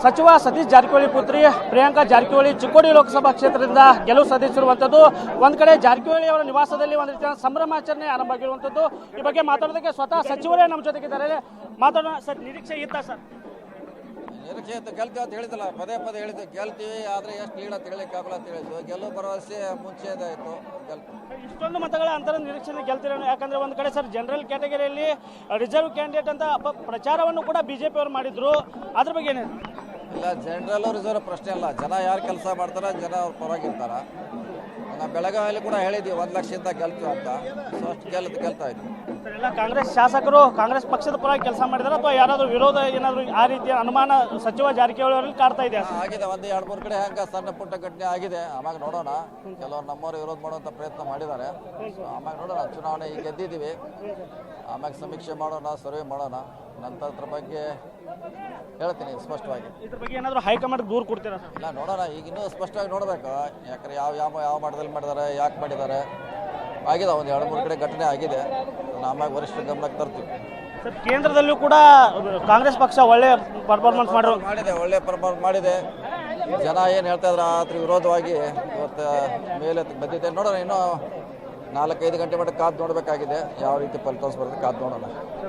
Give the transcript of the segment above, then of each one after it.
ಸಚಿವ ಸತೀಶ್ ಜಾರಕಿಹೊಳಿ ಪುತ್ರಿ ಪ್ರಿಯಾಂಕಾ ಜಾರಕಿಹೊಳಿ ಚಿಕ್ಕೋಡಿ ಲೋಕಸಭಾ ಕ್ಷೇತ್ರದಿಂದ ಗೆಲುವು ಸಾಧಿಸಿರುವಂಥದ್ದು. ಒಂದ್ ಕಡೆ ಜಾರಕಿಹೊಳಿ ಅವರ ನಿವಾಸದಲ್ಲಿ ಒಂದು ರೀತಿಯ ಸಂಭ್ರಮಾಚರಣೆ ಆರಂಭ ಆಗಿರುವಂಥದ್ದು. ಈ ಬಗ್ಗೆ ಮಾತಾಡೋದಕ್ಕೆ ಸ್ವತಃ ಸಚಿವರೇ ನಮ್ಮ ಜೊತೆಗಿದ್ದಾರೆ. ಮಾತಾಡೋಣ ಸರ್, ನಿರೀಕ್ಷೆ ಇತ್ತಾ ಸರ್? ನಿರೀಕ್ಷೆ ಇತ್ತು, ಗೆಲ್ತೀವಿ ಅಂತ ಹೇಳಿದಲ್ಲ, ಪದೇ ಪದೇ ಹೇಳಿದ್ವಿ ಗೆಲ್ತೀವಿ, ಆದರೆ ಎಷ್ಟು ಲೀಡ್ ಅಂತ ಹೇಳಿಕ್ಕಾಗಲ್ಲ ಅಂತ ಹೇಳಿದ್ವಿ. ಗೆಲ್ಲೋ ಭರವಸೆ ಮುಂಚೆದೇ ಆಯಿತು, ಗೆಲ್ತೀವಿ. ಇಷ್ಟೊಂದು ಮತಗಳ ಅಂತರ ನಿರೀಕ್ಷೆ ಗೆಲ್ತೀರ, ಯಾಕಂದ್ರೆ ಒಂದು ಕಡೆ ಸರ್ ಜನರಲ್ ಕ್ಯಾಟಗರಿಯಲ್ಲಿ ರಿಸರ್ವ್ ಕ್ಯಾಂಡಿಡೇಟ್ ಅಂತ ಪ್ರಚಾರವನ್ನು ಕೂಡ ಬಿಜೆಪಿ ಅವರು ಮಾಡಿದ್ರು, ಅದ್ರ ಬಗ್ಗೆ ಏನೇನು? ಇಲ್ಲ, ಜನರಲ್ಲೂ ರಿಸರ್ವ್ ಪ್ರಶ್ನೆ ಇಲ್ಲ. ಜನ ಯಾರು ಕೆಲಸ ಮಾಡ್ತಾರೆ ಜನ ಅವ್ರ ಪರವಾಗಿರ್ತಾರ. ನಾವು ಬೆಳಗಾವಿಯಲ್ಲಿ ಕೂಡ ಹೇಳಿದ್ವಿ 1 ಲಕ್ಷದಿಂದ ಗೆಲ್ತೀವಿ ಅಂತ. ಸೊ ಅಷ್ಟು ಗೆಲ್ತಾ ಇದ್ವಿ. ಎಲ್ಲ ಕಾಂಗ್ರೆಸ್ ಶಾಸಕರು ಕಾಂಗ್ರೆಸ್ ಪಕ್ಷದ ಪರವಾಗಿ ಕೆಲಸ ಮಾಡಿದಾರೆ ಅಥವಾ ಯಾರಾದರೂ ವಿರೋಧ ಏನಾದರೂ ಆ ರೀತಿಯ ಅನುಮಾನ ಸಚಿವ ಜಾರಕಿಹೊಳಿ ಅವರಲ್ಲಿ ಕಾಡ್ತಾ ಇದೆ? ಆಗಿದೆ, ಒಂದು 2-3 ಕಡೆ ಹಂಗೆ ಸಣ್ಣ ಪುಟ್ಟ ಘಟನೆ ಆಗಿದೆ. ಆವಾಗ ನೋಡೋಣ. ಕೆಲವರು ನಮ್ಮವರು ವಿರೋಧ ಮಾಡುವಂಥ ಪ್ರಯತ್ನ ಮಾಡಿದ್ದಾರೆ. ಸೊ ಆವಾಗ ನೋಡೋಣ. ಚುನಾವಣೆ ಈಗ ಗೆದ್ದಿದ್ದೀವಿ, ಆಮ್ಯಾಗ ಸಮೀಕ್ಷೆ ಮಾಡೋಣ, ಸರ್ವೆ ಮಾಡೋಣ, ನಂತರ ಅದ್ರ ಬಗ್ಗೆ ಹೇಳ್ತೀನಿ ಸ್ಪಷ್ಟವಾಗಿ. ಇದ್ರ ಬಗ್ಗೆ ಏನಾದರೂ ಹೈಕಮಾಂಡ್ ದೂರ ಕೊಡ್ತೀರಾ? ಇಲ್ಲ, ನೋಡೋಣ. ಈಗ ಇನ್ನೂ ಸ್ಪಷ್ಟವಾಗಿ ನೋಡಬೇಕು. ಯಾಕಂದ್ರೆ ಯಾವ ಮಟ್ಟದಲ್ಲಿ ಮಾಡಿದ್ದಾರೆ, ಯಾಕೆ ಮಾಡಿದ್ದಾರೆ, ಆಗಿದೆ. ಒಂದು 2-3 ಕಡೆ ಘಟನೆ ಆಗಿದೆ. ಆಮ್ಯಾಗ ವರಿಷ್ಠರ ಗಮನಕ್ಕೆ ತರ್ತೀವಿ. ಸರ್, ಕೇಂದ್ರದಲ್ಲೂ ಕೂಡ ಕಾಂಗ್ರೆಸ್ ಪಕ್ಷ ಒಳ್ಳೆ ಪರ್ಫಾರ್ಮೆನ್ಸ್ ಮಾಡಿದೆ, ಒಳ್ಳೆ ಪರ್ಫಾರ್ಮೆನ್ಸ್ ಮಾಡಿದೆ. ಜನ ಏನು ಹೇಳ್ತಾ ಇದ್ರೆ ಅದ್ರ ವಿರೋಧವಾಗಿ ಇವತ್ತು ಮೇಲೆ ಬಂದಿದೆ. ನೋಡೋಣ, ಇನ್ನೂ 4-5 ಗಂಟೆ ಮಟ್ಟ ಕಾದು ನೋಡಬೇಕಾಗಿದೆ. ಯಾವ ರೀತಿ ಫಲಿತಾಂಶ ಬರುತ್ತೆ ಕಾದು ನೋಡೋಣ.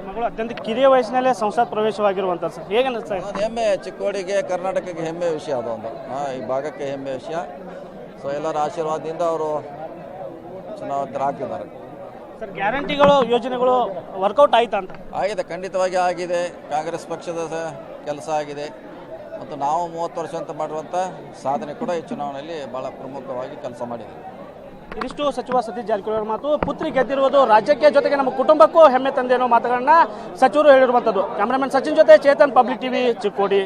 ಮಗಳು ಅತ್ಯಂತ ಕಿರಿಯ ವಯಸ್ಸಿನಲ್ಲೇ ಸಂಸತ್ ಪ್ರವೇಶವಾಗಿರುವಂಥ ಸರ್, ಹೇಗೆ ಅನಿಸ್ತಾ ಇದೆ? ಒಂದು ಹೆಮ್ಮೆ, ಚಿಕ್ಕೋಡಿಗೆ ಕರ್ನಾಟಕಕ್ಕೆ ಹೆಮ್ಮೆ ವಿಷಯ ಅದೊಂದು. ಈ ಭಾಗಕ್ಕೆ ಹೆಮ್ಮೆ ವಿಷಯ. ಸೊ ಎಲ್ಲರ ಆಶೀರ್ವಾದದಿಂದ ಅವರು ಚುನಾವಣೆರಾಗ್ತಿದ್ದಾರೆ. ಸರ್, ಗ್ಯಾರಂಟಿಗಳು ಯೋಜನೆಗಳು ವರ್ಕೌಟ್ ಆಯ್ತಾ ಅಂತ? ಆಗಿದೆ, ಖಂಡಿತವಾಗಿ ಆಗಿದೆ. ಕಾಂಗ್ರೆಸ್ ಪಕ್ಷದ ಕೆಲಸ ಆಗಿದೆ ಮತ್ತು ನಾವು 30 ವರ್ಷ ಅಂತ ಮಾಡಿರುವಂಥ ಸಾಧನೆ ಕೂಡ ಈ ಚುನಾವಣೆಯಲ್ಲಿ ಭಾಳ ಪ್ರಮುಖವಾಗಿ ಕೆಲಸ ಮಾಡಿದೆ. ಇದಿಷ್ಟು ಸಚಿವ ಸತೀಶ್ ಜಾರಕಿಹೊಳಿ ಅವರ ಮಾತು. ಪುತ್ರಿ ಗೆದ್ದಿರುವುದು ರಾಜ್ಯಕ್ಕೆ ಜೊತೆಗೆ ನಮ್ಮ ಕುಟುಂಬಕ್ಕೂ ಹೆಮ್ಮೆ ತಂದೆ ಅನ್ನೋ ಮಾತುಗಳನ್ನ ಸಚಿವರು ಹೇಳಿರುವಂಥದ್ದು. ಕ್ಯಾಮರಾಮನ್ ಸಚಿನ್ ಜೊತೆ ಚೇತನ್, ಪಬ್ಲಿಕ್ ಟಿವಿ, ಚಿಕ್ಕೋಡಿ.